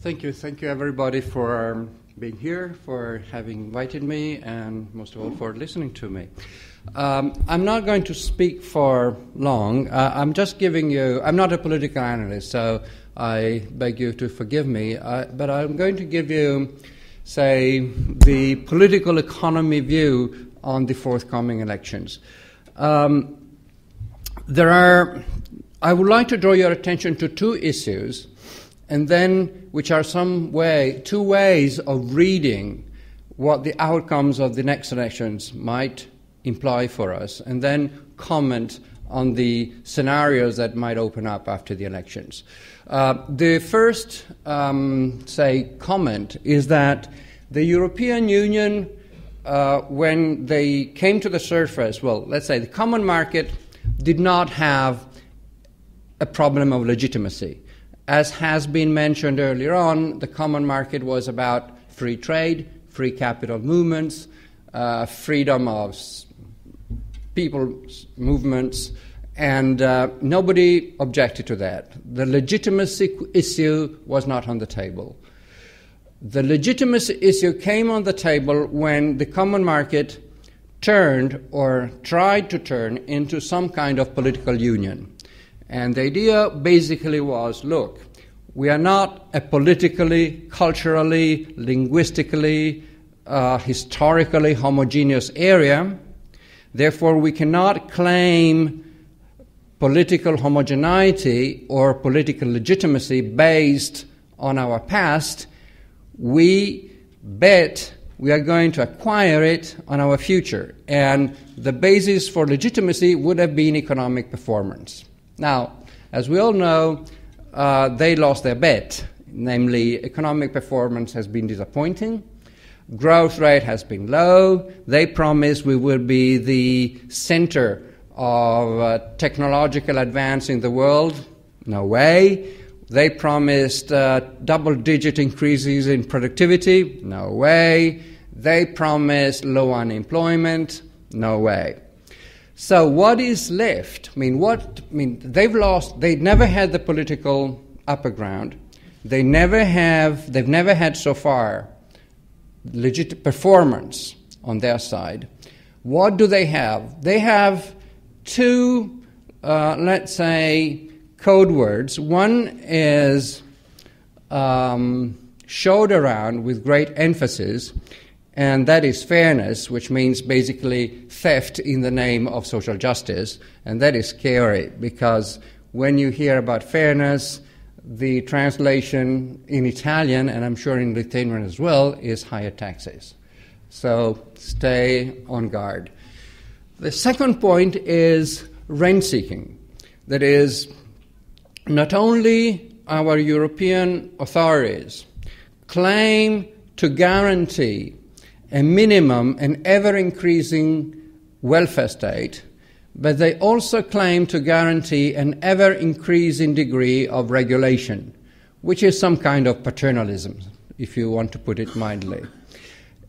Thank you. Thank you, everybody, for being here, for having invited me, and most of all, for listening to me. I'm not going to speak for long. I'm just giving you, I'm not a political analyst, so I beg you to forgive me, but I'm going to give you, say, the political economy view on the forthcoming elections. I would like to draw your attention to two issues, and then which are two ways of reading what the outcomes of the next elections might imply for us, and then comment on the scenarios that might open up after the elections. The first, comment is that the European Union, when they came to the surface, well, let's say the common market did not have a problem of legitimacy. As has been mentioned earlier on, the common market was about free trade, free capital movements, freedom of people's movements, and nobody objected to that. The legitimacy issue was not on the table. The legitimacy issue came on the table when the common market turned or tried to turn into some kind of political union. And the idea basically was, look, we are not a politically, culturally, linguistically, historically homogeneous area. Therefore, we cannot claim political homogeneity or political legitimacy based on our past. We bet we are going to acquire it on our future. And the basis for legitimacy would have been economic performance. Now, as we all know, they lost their bet. Namely, economic performance has been disappointing. Growth rate has been low. They promised we would be the center of technological advance in the world. No way. They promised double-digit increases in productivity. No way. They promised low unemployment. No way. So what is left? They've lost. They never had the political upper ground. They've never had so far legit performance on their side. What do they have? They have two, let's say, code words. One is showed around with great emphasis, and that is fairness, which means basically theft in the name of social justice. And that is scary, because when you hear about fairness, the translation in Italian, and I'm sure in Lithuanian as well, is higher taxes. So stay on guard. The second point is rent-seeking. That is, not only our European authorities claim to guarantee a minimum and ever-increasing welfare state, but they also claim to guarantee an ever-increasing degree of regulation, which is some kind of paternalism, if you want to put it mildly.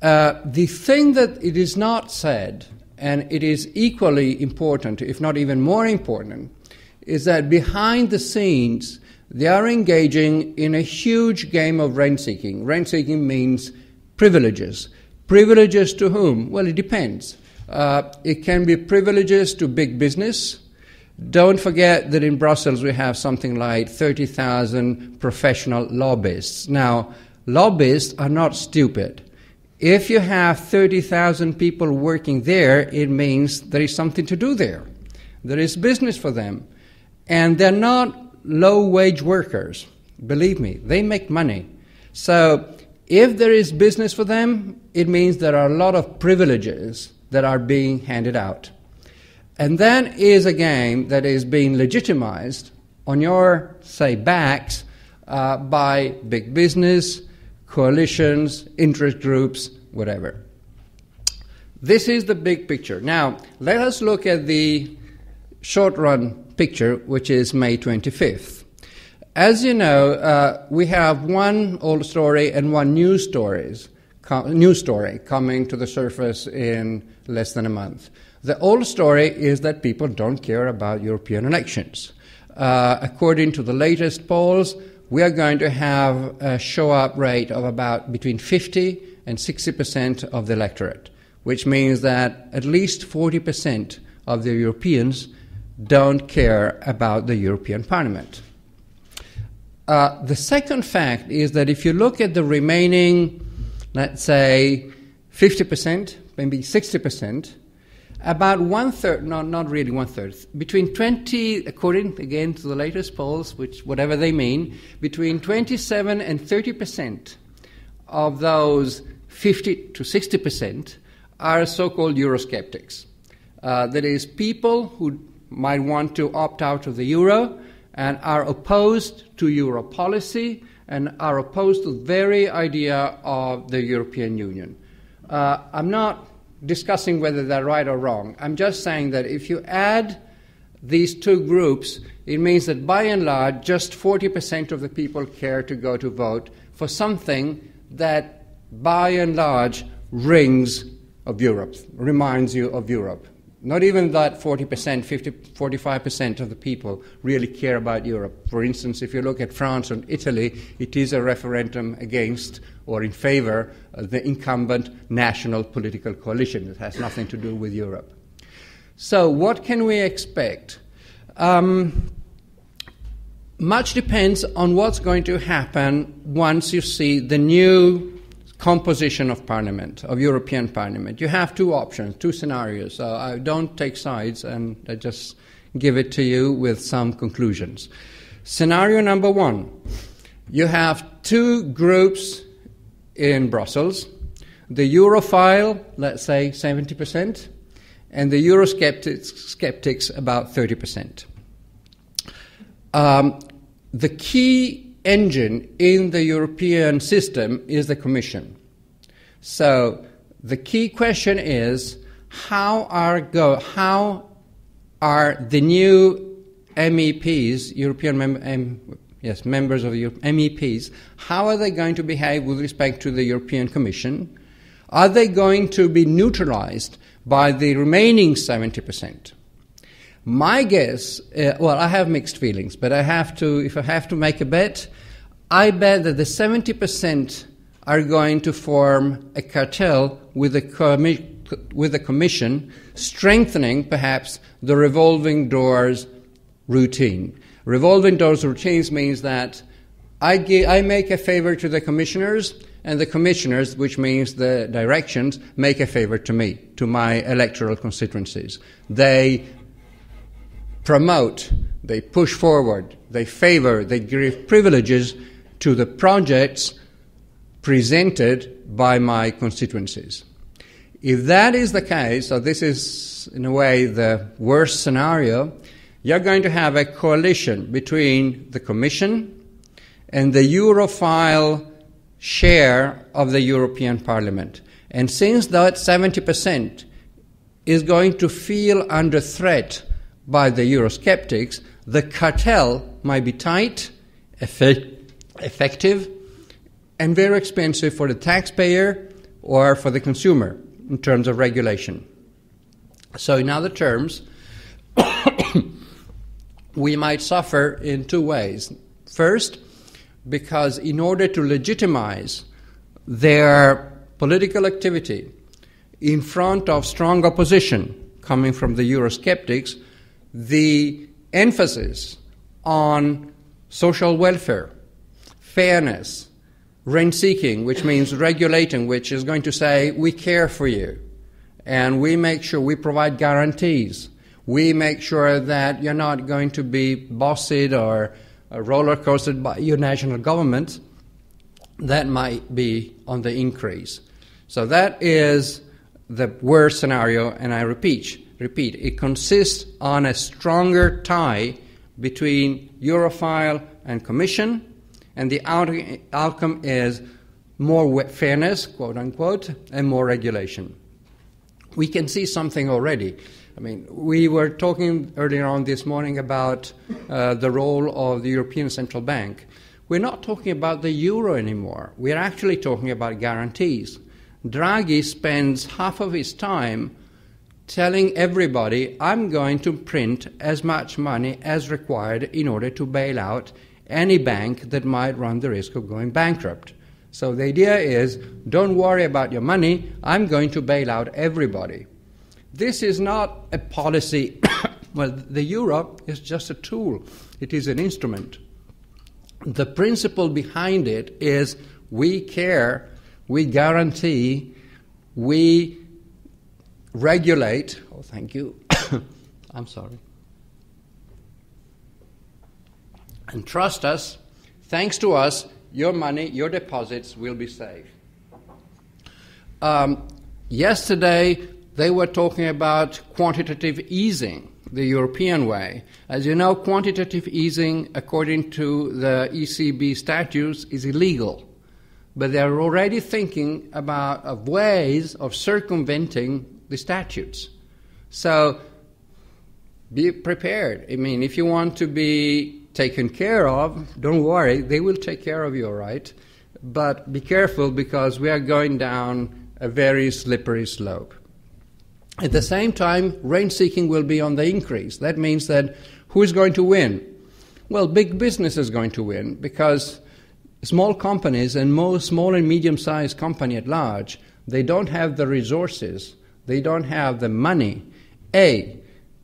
The thing that it is not said, and it is equally important, if not even more important, is that behind the scenes, they are engaging in a huge game of rent-seeking. Rent-seeking means privileges. Privileges to whom? Well, it depends. It can be privileges to big business. Don't forget that in Brussels we have something like 30,000 professional lobbyists. Now, lobbyists are not stupid. If you have 30,000 people working there, it means there is something to do there. There is business for them. And they're not low-wage workers. Believe me, they make money. So if there is business for them, it means there are a lot of privileges that are being handed out. And that is a game that is being legitimized on your, say, backs by big business, coalitions, interest groups, whatever. This is the big picture. Now, let us look at the short-run picture, which is May 25th. As you know, we have one old story and one new story coming to the surface in less than a month. The old story is that people don't care about European elections. According to the latest polls, we are going to have a show-up rate of about between 50 and 60% of the electorate, which means that at least 40% of the Europeans don't care about the European Parliament. The second fact is that if you look at the remaining, let's say, 50%, maybe 60%, about one-third, not really one-third, between 20, according again to the latest polls, which whatever they mean, between 27 and 30% of those 50 to 60% are so-called Eurosceptics. That is, people who might want to opt out of the euro and are opposed to euro policy and are opposed to the very idea of the European Union. I'm not discussing whether they're right or wrong. I'm just saying that if you add these two groups, it means that by and large, just 40% of the people care to go to vote for something that by and large rings of Europe, reminds you of Europe. Not even that 40%, 50, 45% of the people really care about Europe. For instance, if you look at France and Italy, it is a referendum against or in favor of the incumbent national political coalition. It has nothing to do with Europe. So what can we expect? Much depends on what's going to happen once you see the new composition of Parliament, of European Parliament. You have two options, two scenarios. So I don't take sides, and I just give it to you with some conclusions. Scenario number one, you have two groups in Brussels, the Europhile, let's say 70%, and the Eurosceptics about 30%. The key engine in the European system is the Commission. So the key question is how are the new MEPs, members of the MEPs, how are they going to behave with respect to the European Commission? Are they going to be neutralized by the remaining 70%? My guess, well, I have mixed feelings, but if I have to make a bet, I bet that the 70% are going to form a cartel with the Commission, strengthening perhaps the revolving doors routine. Revolving doors routines means that I make a favor to the commissioners, and the commissioners, which means the directions, make a favor to me, to my electoral constituencies. They promote, they push forward, they favor, they give privileges to the projects presented by my constituencies. If that is the case, so this is in a way the worst scenario, you're going to have a coalition between the Commission and the Europhile share of the European Parliament. And since that 70% is going to feel under threat by the Eurosceptics, the cartel might be tight, effective, and very expensive for the taxpayer or for the consumer in terms of regulation. So in other terms, we might suffer in two ways. First, because in order to legitimize their political activity in front of strong opposition coming from the Eurosceptics, the emphasis on social welfare, fairness, Rainseeking, which means regulating, which is going to say we care for you and we make sure we provide guarantees. We make sure that you're not going to be bossed or roller coasted by your national government. That might be on the increase. So that is the worst scenario, and I repeat, it consists on a stronger tie between Europhile and Commission, and the outcome is more fairness, quote unquote, and more regulation. We can see something already. I mean, we were talking earlier on this morning about the role of the European Central Bank. We're not talking about the euro anymore. We're actually talking about guarantees. Draghi spends half of his time telling everybody, I'm going to print as much money as required in order to bail out any bank that might run the risk of going bankrupt. So the idea is, don't worry about your money, I'm going to bail out everybody. This is not a policy. Well, the euro is just a tool. It is an instrument. The principle behind it is we care, we guarantee, we regulate. Oh, thank you. I'm sorry. And trust us, thanks to us, your money, your deposits will be safe. Yesterday, they were talking about quantitative easing, the European way. As you know, quantitative easing, according to the ECB statutes, is illegal. But they're already thinking about ways of circumventing the statutes. So be prepared. I mean, if you want to be taken care of, don't worry, they will take care of you, all right? But be careful, because we are going down a very slippery slope. At the same time, Rainseeking will be on the increase. That means that who is going to win? Well, big business is going to win, because small companies and most small and medium-sized company at large, they don't have the resources, they don't have the money, A,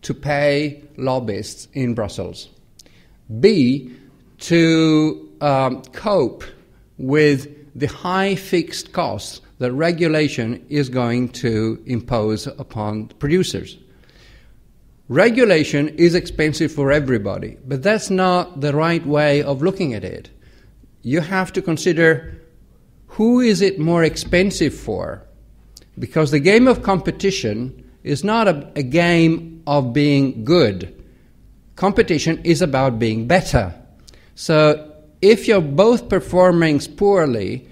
to pay lobbyists in Brussels, B, to cope with the high fixed costs that regulation is going to impose upon producers. Regulation is expensive for everybody, but that's not the right way of looking at it. You have to consider who is it more expensive for, because the game of competition is not a game of being good. Competition is about being better. So if you're both performing poorly,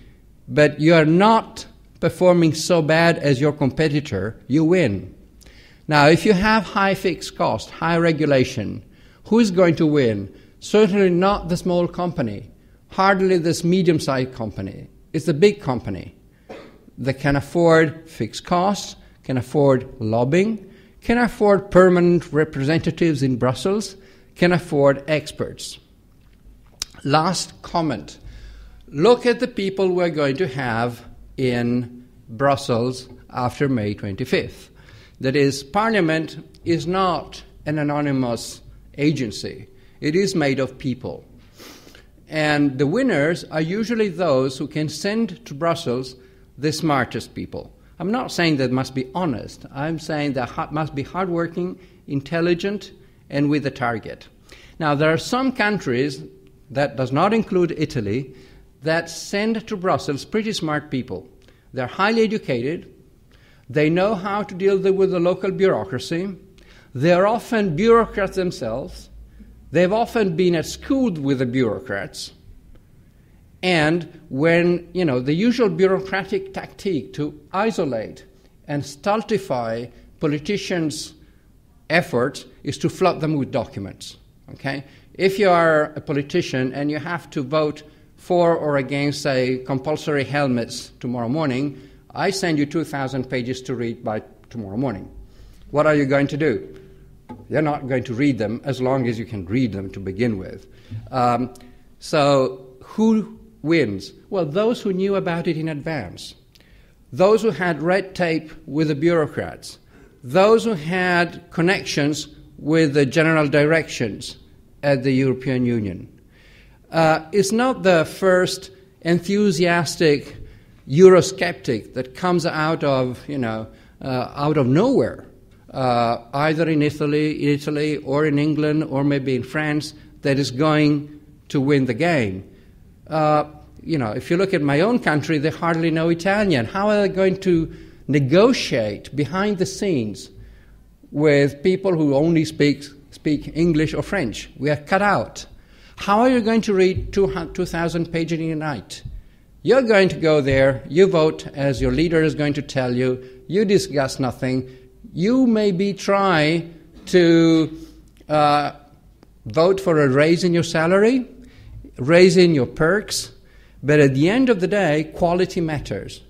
but you're not performing so bad as your competitor, you win. Now, if you have high fixed cost, high regulation, who is going to win? Certainly not the small company, hardly this medium-sized company. It's the big company that can afford fixed costs, can afford lobbying, can afford permanent representatives in Brussels, can afford experts. Last comment. Look at the people we're going to have in Brussels after May 25th. That is, Parliament is not an anonymous agency. It is made of people. And the winners are usually those who can send to Brussels the smartest people. I'm not saying that must be honest. I'm saying that must be hardworking, intelligent, and with a target. Now, there are some countries, that does not include Italy, that send to Brussels pretty smart people. They're highly educated. They know how to deal with the local bureaucracy. They're often bureaucrats themselves. They've often been at school with the bureaucrats. And when, the usual bureaucratic tactic to isolate and stultify politicians' efforts is to flood them with documents, okay? If you are a politician and you have to vote for or against, say, compulsory helmets tomorrow morning, I send you 2,000 pages to read by tomorrow morning. What are you going to do? You're not going to read them as long as you can read them to begin with. So who wins? Well, those who knew about it in advance. Those who had red tape with the bureaucrats. Those who had connections with the general directions at the European Union. It's not the first enthusiastic Eurosceptic that comes out of nowhere, either in Italy or in England or maybe in France, that is going to win the game. If you look at my own country, they hardly know Italian. How are they going to negotiate behind the scenes with people who only speak English or French? We are cut out. How are you going to read 2,000 pages in a night? You're going to go there, you vote as your leader is going to tell you, you discuss nothing, you maybe try to vote for a raise in your salary, raise in your perks, but at the end of the day, quality matters.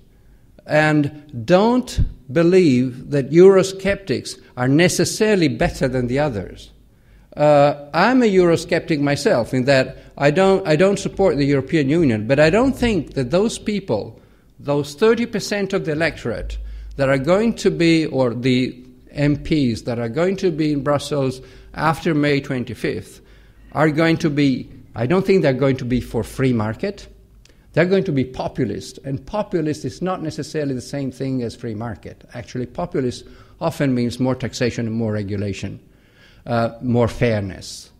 And don't believe that Eurosceptics are necessarily better than the others. I'm a Eurosceptic myself in that I don't support the European Union, but I don't think that those people, those 30% of the electorate that are going to be, or the MPs that are going to be in Brussels after May 25th, are going to be, I don't think they're going to be for free market. They're going to be populist, and populist is not necessarily the same thing as free market. Actually, populist often means more taxation and more regulation, more fairness.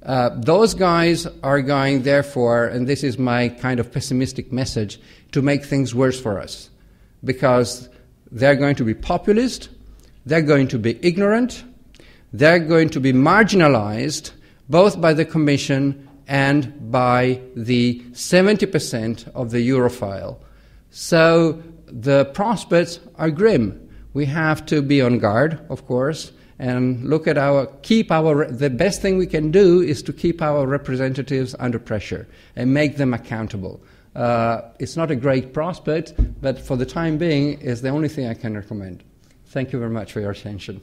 Those guys are going, therefore, and this is my kind of pessimistic message, to make things worse for us, because they're going to be populist, they're going to be ignorant, they're going to be marginalized, both by the Commission and by the 70% of the Europhile. So the prospects are grim. We have to be on guard, of course, and look at the best thing we can do is to keep our representatives under pressure and make them accountable. It's not a great prospect, but for the time being, it's the only thing I can recommend. Thank you very much for your attention.